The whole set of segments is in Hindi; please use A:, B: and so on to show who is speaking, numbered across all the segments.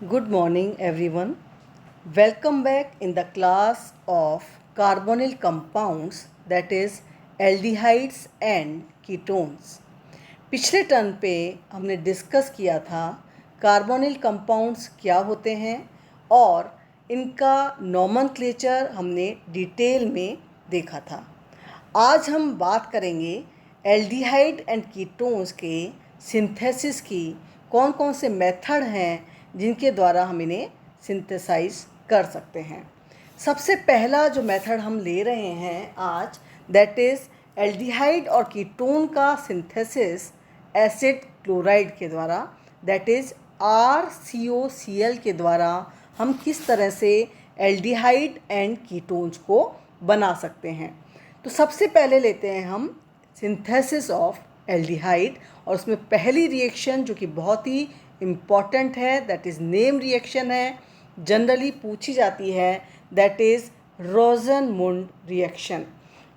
A: Good morning, everyone. Welcome back in the class of carbonyl compounds, that is aldehydes and ketones. पिछले टर्न पे हमने डिस्कस किया था कार्बोनिल कंपाउंड्स क्या होते हैं और इनका नोमेनक्लेचर हमने डिटेल में देखा था। आज हम बात करेंगे एल्डिहाइड एंड कीटोन्स के सिंथेसिस की। कौन कौन से मेथड हैं जिनके द्वारा हम इन्हें सिंथेसाइज कर सकते हैं। सबसे पहला जो मेथड हम ले रहे हैं आज, दैट इज़ एल्डिहाइड और कीटोन का सिंथेसिस एसिड क्लोराइड के द्वारा, दैट इज़ RCOCl के द्वारा हम किस तरह से एल्डिहाइड एंड कीटोन्स को बना सकते हैं। तो सबसे पहले लेते हैं हम सिंथेसिस ऑफ एल्डिहाइड, और उसमें पहली रिएक्शन जो कि बहुत ही इम्पॉर्टेंट है, दैट इज़ नेम रिएक्शन है, जनरली पूछी जाती है, दैट इज़ रोज़नमुंड रिएक्शन।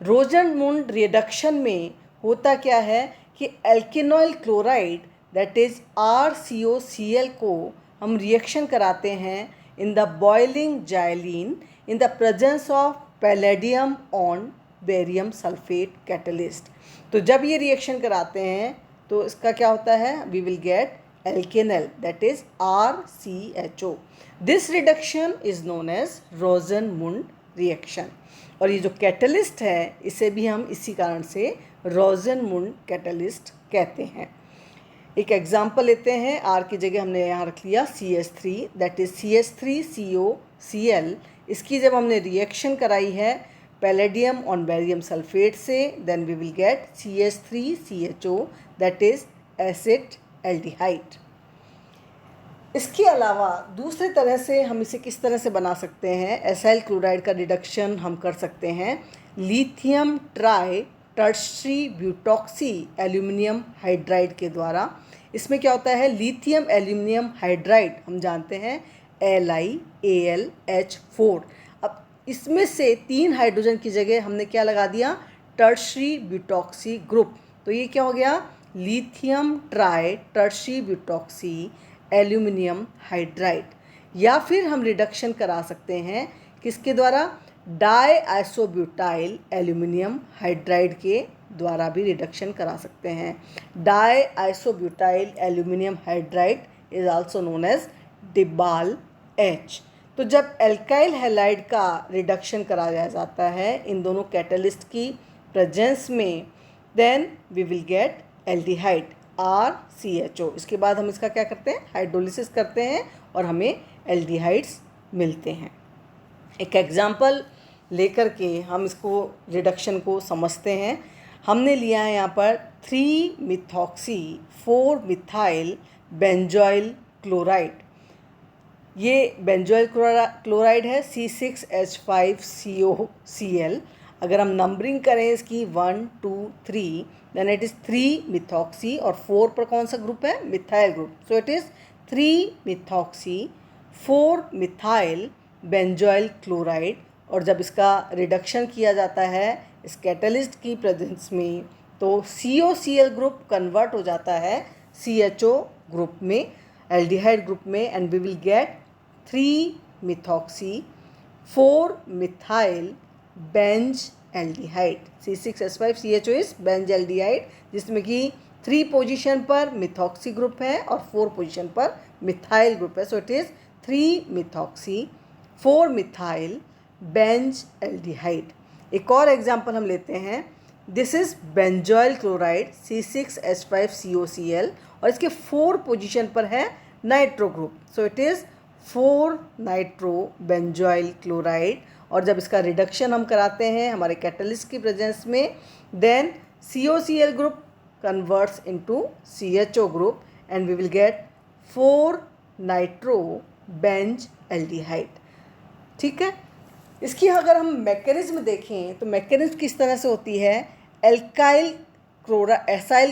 A: रोज़नमुंड रिडक्शन में होता क्या है कि एल्केनॉइल क्लोराइड दैट इज़ RCOCl को हम रिएक्शन कराते हैं in the boiling xylene in the presence of palladium on barium sulphate catalyst. तो जब ये रिएक्शन कराते हैं तो इसका क्या होता है, we will get alkanol, that is RCHO. This reduction is known as Rosenmund reaction. और ये जो कैटलिस्ट है इसे भी हम इसी कारण से रोज़नमुंड कैटलिस्ट कहते हैं। एक एग्जाम्पल लेते हैं, R की जगह हमने यहाँ रख लिया CH3, दैट इज़ CH3COCl। इसकी जब हमने रिएक्शन कराई है पैलेडियम ऑन बेरियम सल्फेट से, then we will get CH3CHO, that is acid aldehyde. इसके अलावा दूसरे तरह से हम इसे किस तरह से बना सकते हैं, एसाइल क्लोराइड का रिडक्शन हम कर सकते हैं lithium tri tertiary butoxy aluminium hydride के द्वारा। इसमें क्या होता है, लिथियम एल्यूमिनियम हाइड्राइड हम जानते हैं LiAlH4। अब इसमें से 3 हाइड्रोजन की जगह हमने क्या लगा दिया, टर्शरी ब्यूटॉक्सी ग्रुप। तो ये क्या हो गया, lithium tri tertiary butoxy aluminium hydride. या फिर हम रिडक्शन करा सकते हैं किसके द्वारा, डाई आइसोब्यूटाइल एल्यूमिनियम हाइड्राइड के द्वारा भी रिडक्शन करा सकते हैं। Di isobutyl aluminium hydride is also known as DIBAL H। तो जब एल्काइल हैलाइड का रिडक्शन कराया जाता है इन दोनों कैटलिस्ट की प्रेजेंस में, then we will get aldehyde RCHO। इसके बाद हम इसका क्या करते हैं, हाइड्रोलिसिस करते हैं और हमें एल्डिहाइड्स मिलते हैं। एक एग्जांपल लेकर के हम इसको रिडक्शन को समझते हैं। हमने लिया है यहाँ पर 3-मिथॉक्सी 4-मिथाइल बेंजॉइल क्लोराइड। ये बेंजॉइल क्लोराइड है C6H5COCl। अगर हम नंबरिंग करें इसकी 1 2 3, देन इट इज़ 3-मिथॉक्सी और 4 पर कौन सा ग्रुप है, methyl group. So it is three methoxy four methyl benzoyl chloride. और जब इसका रिडक्शन किया जाता है इस कैटलिस्ट की प्रेजेंस में, तो COCl ग्रुप कन्वर्ट हो जाता है CHO ग्रुप में, एल्डिहाइड ग्रुप में, and we will get three methoxy four methyl benzaldehyde. C6H5CHO is benzaldehyde, जिसमें कि 3 पोजीशन पर मिथॉक्सी ग्रुप है और 4 पोजीशन पर मिथाइल ग्रुप है। So it is three methoxy four methyl benzaldehyde. एक और एग्जांपल हम लेते हैं, this is benzoyl chloride C6H5COCl और इसके 4 पोजीशन पर है nitro group. So it is four nitro benzoyl chloride. और जब इसका रिडक्शन हम कराते हैं हमारे कैटलिस्ट की प्रेजेंस में, then COCl group converts into CHO group and we will get four nitro benzaldehyde. ठीक है। इसकी अगर हम मैकेनिज्म देखें तो मैकेनिज्म किस तरह से होती है, एसाइल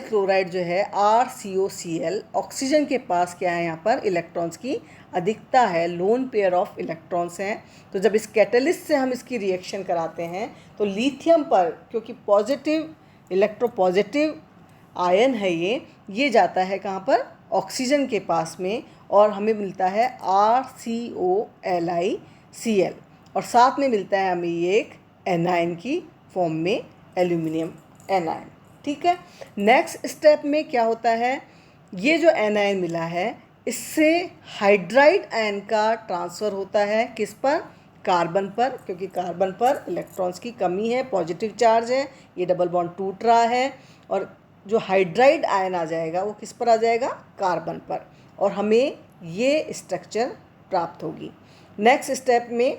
A: क्लोराइड जो है RCOCl, ऑक्सीजन के पास क्या है, यहाँ पर इलेक्ट्रॉन्स की अधिकता है, लोन पेयर ऑफ इलेक्ट्रॉन्स हैं। तो जब इस कैटलिस्ट से हम इसकी रिएक्शन कराते हैं तो लिथियम पर, क्योंकि पॉजिटिव इलेक्ट्रोपॉजिटिव आयन है ये जाता है कहाँ पर, ऑक्सीजन के पास में, और हमें मिलता है RCOLiCl, और साथ में मिलता है हमें ये एक एनायन की फॉर्म में, एल्यूमिनियम एनायन। ठीक है, नेक्स्ट स्टेप में क्या होता है, ये जो एनायन मिला है इससे हाइड्राइड आयन का ट्रांसफ़र होता है किस पर, कार्बन पर, क्योंकि कार्बन पर इलेक्ट्रॉन्स की कमी है, पॉजिटिव चार्ज है, ये डबल बॉन्ड टूट रहा है, और जो हाइड्राइड आयन आ जाएगा वो किस पर आ जाएगा, कार्बन पर, और हमें ये स्ट्रक्चर प्राप्त होगी। नेक्स्ट स्टेप में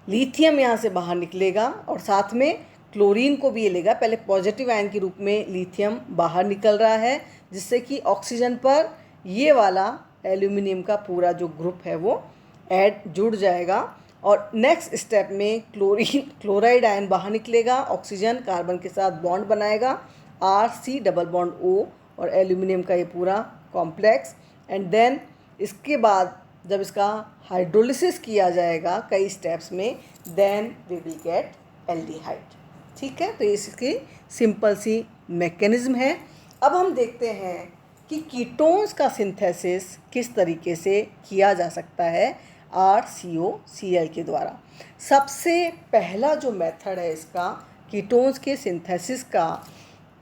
A: लिथियम यहाँ से बाहर निकलेगा और साथ में क्लोरीन को भी ये लेगा। पहले पॉजिटिव आयन के रूप में लिथियम बाहर निकल रहा है, जिससे कि ऑक्सीजन पर ये वाला एल्यूमिनियम का पूरा जो ग्रुप है वो जुड़ जाएगा, और नेक्स्ट स्टेप में क्लोराइड आयन बाहर निकलेगा, ऑक्सीजन कार्बन के साथ बॉन्ड बनाएगा, RC डबल बॉन्ड O, और एल्यूमिनियम का ये पूरा कॉम्प्लेक्स, एंड देन इसके बाद जब इसका हाइड्रोलिसिस किया जाएगा कई स्टेप्स में, then we will get aldehyde. ठीक है, तो ये इसकी सिंपल सी मैकेनिज्म है। अब हम देखते हैं कि कीटोन्स का सिंथेसिस किस तरीके से किया जा सकता है RCOCl के द्वारा। सबसे पहला जो मेथड है इसका कीटोन्स के सिंथेसिस का,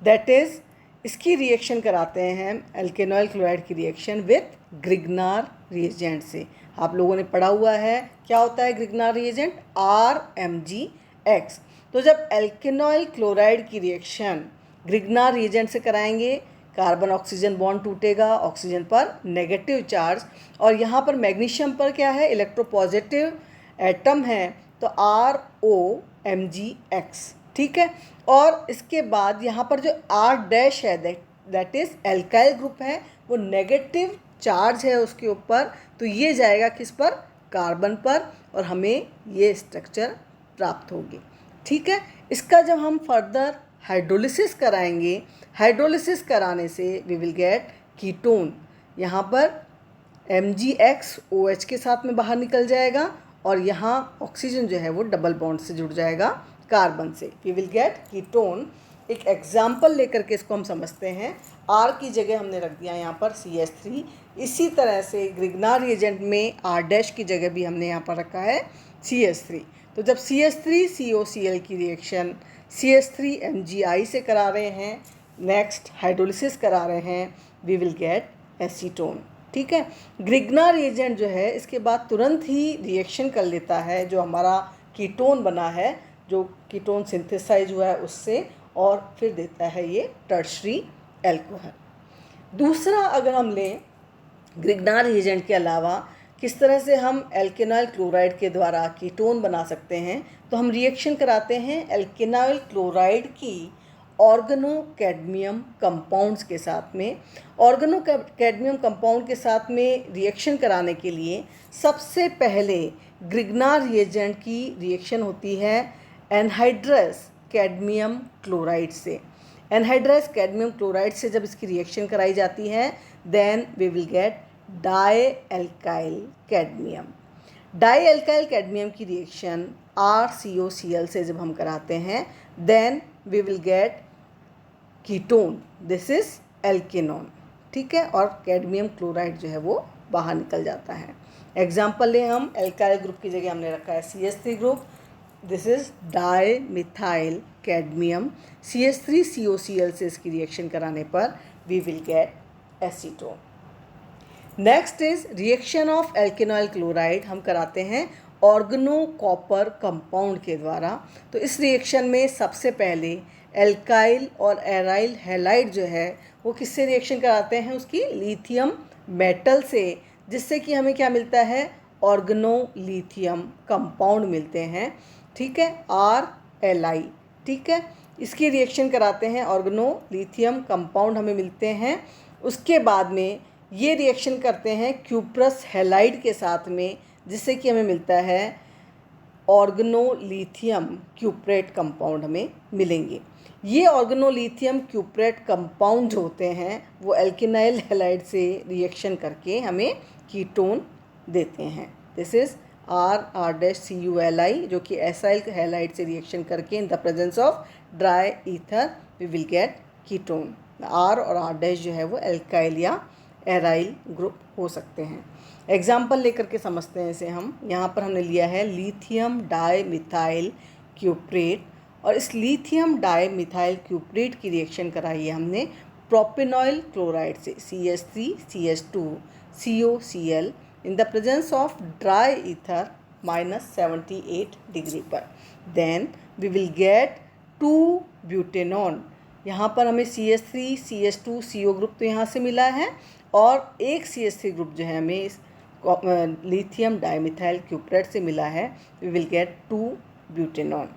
A: दैट इज़ इसकी रिएक्शन कराते हैं हम एल्केनॉइल क्लोराइड की रिएक्शन विथ ग्रिग्नार रिएजेंट से। आप लोगों ने पढ़ा हुआ है क्या होता है ग्रिग्नार रिएजेंट, RMgX। तो जब एल्केनॉइल क्लोराइड की रिएक्शन ग्रिग्नार रिएजेंट से कराएंगे, कार्बन ऑक्सीजन बॉन्ड टूटेगा, ऑक्सीजन पर नेगेटिव चार्ज, और यहाँ पर मैग्नीशियम पर क्या है, इलेक्ट्रोपॉजिटिव एटम है, तो ROMgX। ठीक है, और इसके बाद यहाँ पर जो R' है, दैट इज़ एल्काइल ग्रुप है, वो नेगेटिव चार्ज है उसके ऊपर, तो ये जाएगा किस पर, कार्बन पर, और हमें ये स्ट्रक्चर प्राप्त होगी। ठीक है, इसका जब हम फर्दर हाइड्रोलिसिस कराएंगे, हाइड्रोलिसिस कराने से वी विल गेट कीटोन। यहाँ पर MgX OH के साथ में बाहर निकल जाएगा, और यहाँ ऑक्सीजन जो है वो डबल बॉन्ड से जुड़ जाएगा कार्बन से, वी विल गेट कीटोन। एक एग्जाम्पल लेकर के इसको हम समझते हैं। R की जगह हमने रख दिया यहाँ पर CH3। इसी तरह से ग्रिग्नार रिएजेंट में R' की जगह भी हमने यहाँ पर रखा है CH3। तो जब CH3COCl की रिएक्शन CH3MgI से करा रहे हैं, नेक्स्ट हाइड्रोलिसिस करा रहे हैं, वी विल गेट एसीटोन। ठीक है, ग्रिग्नार रिएजेंट जो है इसके बाद तुरंत ही रिएक्शन कर लेता है जो हमारा कीटोन बना है, जो कीटोन सिंथेसाइज हुआ है उससे, और फिर देता है ये टर्शरी एल्कोहल। दूसरा अगर हम लें ग्रिग्नार रिएजेंट के अलावा किस तरह से हम एल्केनॉइल क्लोराइड के द्वारा कीटोन बना सकते हैं, तो हम रिएक्शन कराते हैं एल्केनॉइल क्लोराइड की ऑर्गेनो कैडमियम कंपाउंड्स के साथ में। ऑर्गेनो कैडमियम कंपाउंड के साथ में रिएक्शन कराने के लिए सबसे पहले ग्रिग्नार रिएजेंट की रिएक्शन होती है एनहाइड्रस कैडमियम क्लोराइड से। एनहाइड्रस कैडमियम क्लोराइड से जब इसकी रिएक्शन कराई जाती है, then we will get di alkyl cadmium. Di alkyl cadmium की रिएक्शन RCOCl से जब हम कराते हैं, then we will get ketone, this is alkanone. ठीक है, और कैडमियम क्लोराइड जो है वो बाहर निकल जाता है। एग्जाम्पल लें हम, एल्काइल ग्रुप की जगह हमने रखा है CH3 group, this is di methyl cadmium. CH3COCl से इसकी रिएक्शन कराने पर we will get acetone. Next is reaction of alkanoyl chloride हम कराते हैं ऑर्गेनो कॉपर कंपाउंड के द्वारा। तो इस रिएक्शन में सबसे पहले एल्काइल और एराइल हैलाइड जो है वो किससे रिएक्शन कराते हैं, उसकी लिथियम मेटल से, जिससे कि हमें क्या मिलता है, ऑर्गेनो लिथियम कंपाउंड मिलते हैं। ठीक है, RLi। ठीक है, इसकी रिएक्शन कराते हैं, ऑर्गेनो लिथियम कंपाउंड हमें मिलते हैं। उसके बाद में ये रिएक्शन करते हैं क्यूप्रस हैलाइड के साथ में, जिससे कि हमें मिलता है ऑर्गेनोलिथियम क्यूप्रेट कंपाउंड हमें मिलेंगे। ये ऑर्गेनोलिथियम क्यूप्रेट कंपाउंड जो होते हैं वो एल्केनाइल हैलाइड से रिएक्शन करके हमें कीटोन देते हैं। दिस इज़ R'-CuLi, जो कि एसाइल हैलाइड से रिएक्शन करके in the presence of dry ether we will get ketone. R और R' जो है वो एल्काइल या एराइल ग्रुप हो सकते हैं। एग्जाम्पल लेकर के समझते हैं इसे हम। यहाँ पर हमने लिया है लिथियम डाई मिथाइल क्यूप्रेट, और इस लिथियम डाई मिथाइल क्यूप्रेट की रिएक्शन कराई है हमने प्रोपेनॉइल क्लोराइड से CH3CH2 COCl in the presence of dry ether -78 degree पर। Then we will get 2 butanone. यहाँ पर हमें CH3CH2 CO ग्रुप तो यहाँ से मिला है, और एक CH3 ग्रुप जो है हमें इस लिथियम डाइमिथाइल क्यूप्रेट से मिला है। We will get 2 butanone.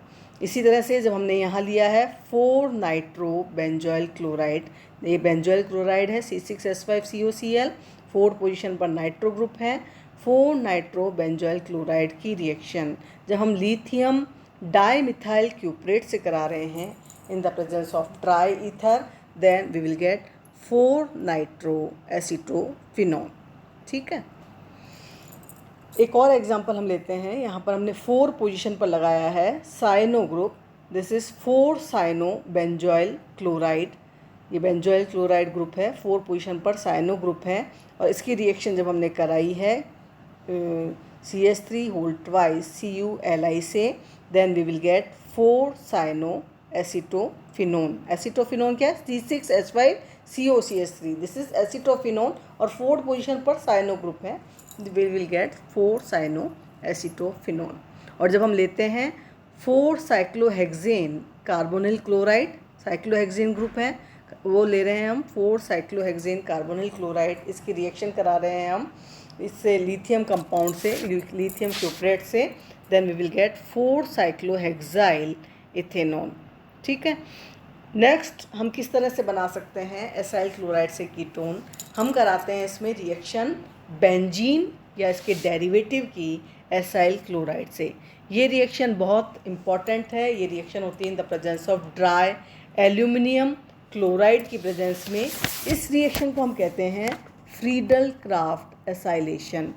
A: इसी तरह से जब हमने यहाँ लिया है 4 नाइट्रो बेंजोइल क्लोराइड, ये बेंजोइल क्लोराइड है C6H5COCl, 4 पोजीशन पर नाइट्रो ग्रुप है। 4 नाइट्रो बेंजोइल क्लोराइड की रिएक्शन जब हम लिथियम डाइमिथाइल क्यूप्रेट से करा रहे हैं in the presence of dry ether, then we will get 4 nitro acetophenone. ठीक है, एक और एग्जांपल हम लेते हैं। यहाँ पर हमने 4 पोजीशन पर लगाया है cyano group. This is 4 cyano benzoyl chloride, ये बेंजोइल क्लोराइड ग्रुप है, 4 पोजीशन पर साइनो ग्रुप है, और इसकी रिएक्शन जब हमने कराई है CH3 होल ट्वाइस CuLi से, then we will get 4 cyano acetophenone. Acetophenone क्या है? C6H5COCH3, दिस इज एसीटोफिनोन, और 4th पोजीशन पर साइनो ग्रुप है। We will get 4 cyano acetophenone. और जब हम लेते हैं 4 cyclohexane carbonyl chloride, cyclohexane group है, वो ले रहे हैं हम 4 साइक्लोहेक्सेन कार्बोनिल क्लोराइड, इसकी रिएक्शन करा रहे हैं हम इससे लिथियम कंपाउंड से, लिथियम क्यूप्रेट से, then we will get 4 cyclohexyl ethanone. ठीक है, नेक्स्ट हम किस तरह से बना सकते हैं एसाइल क्लोराइड से कीटोन? हम कराते हैं इसमें रिएक्शन बेंजीन या इसके डेरिवेटिव की एसाइल क्लोराइड से। ये रिएक्शन बहुत इंपॉर्टेंट है। ये रिएक्शन होती है इन the presence of dry aluminium chloride की प्रेजेंस में। इस रिएक्शन को हम कहते हैं Friedel Crafts acylation.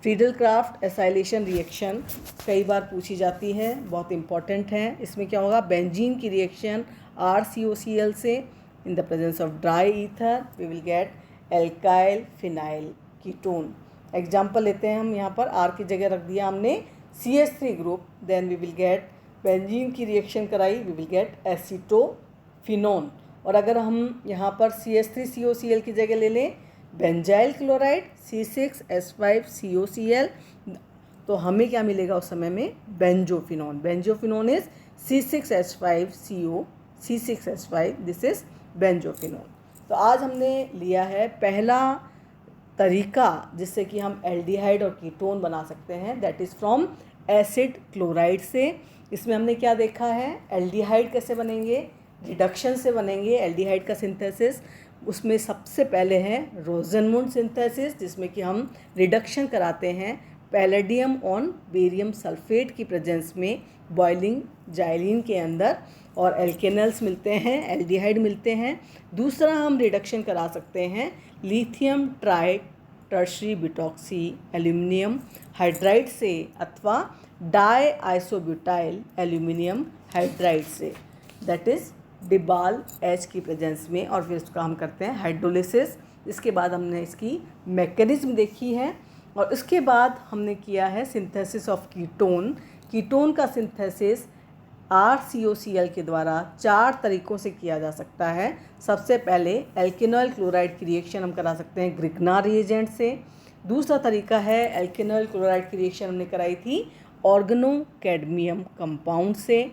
A: Friedel Crafts acylation reaction कई बार पूछी जाती है, बहुत इंपॉर्टेंट है। इसमें क्या होगा? बेंजीन की रिएक्शन RCOCl से in the presence of dry ether we will get alkyl phenyl ketone. Example लेते हैं हम। यहाँ पर R की जगह रख दिया हमने CH3 group, then we will get benzene की रिएक्शन कराई, वी विल गेट एसीटोफिनोन। और अगर हम यहाँ पर CH3COCl की जगह ले लें बेंजाइल क्लोराइड C6H5COCl, तो हमें क्या मिलेगा उस समय में? Benzophenone. Benzophenone is C6H5, this is benzophenone. तो आज हमने लिया है पहला तरीका जिससे कि हम एल्डिहाइड और कीटोन बना सकते हैं, that is from acid chloride से। इसमें हमने क्या देखा है? एल्डिहाइड कैसे बनेंगे? रिडक्शन से बनेंगे एल्डिहाइड का सिंथेसिस। उसमें सबसे पहले है रोज़नमुंड सिंथेसिस, जिसमें कि हम रिडक्शन कराते हैं पैलेडियम ऑन बेरियम सल्फेट की प्रेजेंस में बॉइलिंग जाइलिन के अंदर, और एल्केनल्स मिलते हैं, एल्डिहाइड मिलते हैं। दूसरा हम रिडक्शन करा सकते हैं lithium tri tertiary butoxy aluminium hydride से, अथवा डाई आइसोब्यूटाइल एल्यूमिनियम हाइड्राइड से, दैट इज़ डिबाल H की प्रेजेंस में। और फिर इसका हम करते हैं हाइड्रोलिसिस। इसके बाद हमने इसकी मैकेनिज्म देखी है, और उसके बाद हमने किया है सिंथेसिस ऑफ कीटोन। कीटोन का सिंथेसिस RCOCl के द्वारा 4 तरीक़ों से किया जा सकता है। सबसे पहले एल्केनॉइल क्लोराइड की रिएक्शन हम करा सकते हैं ग्रिग्नार रिएजेंट से। दूसरा तरीका है एल्केनॉइल क्लोराइड की रिएक्शन हमने कराई थी ऑर्गेनो कैडमियम कंपाउंड से।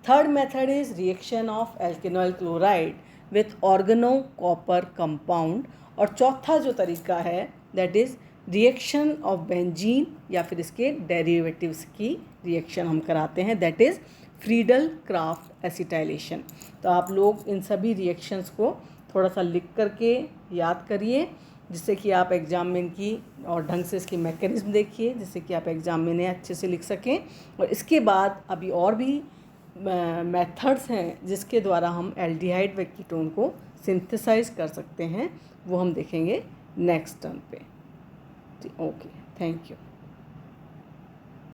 A: Third method is reaction of alkanoyl chloride with organo copper compound. और चौथा जो तरीका है that is reaction of benzene या फिर इसके डेरिवेटिव्स की रिएक्शन हम कराते हैं, that is Friedel Crafts acetylation. तो आप लोग इन सभी रिएक्शंस को थोड़ा सा लिख करके याद करिए, जिससे कि आप एग्ज़ाम में इनकी और ढंग से इसकी मैकेनिज्म देखिए, जिससे कि आप एग्ज़ाम में इन्हें अच्छे से लिख सकें। और इसके बाद अभी और भी मेथड्स हैं जिसके द्वारा हम एल्डिहाइड व कीटोन को सिंथेसाइज कर सकते हैं, वो हम देखेंगे नेक्स्ट टर्न पे। Okay, thank you.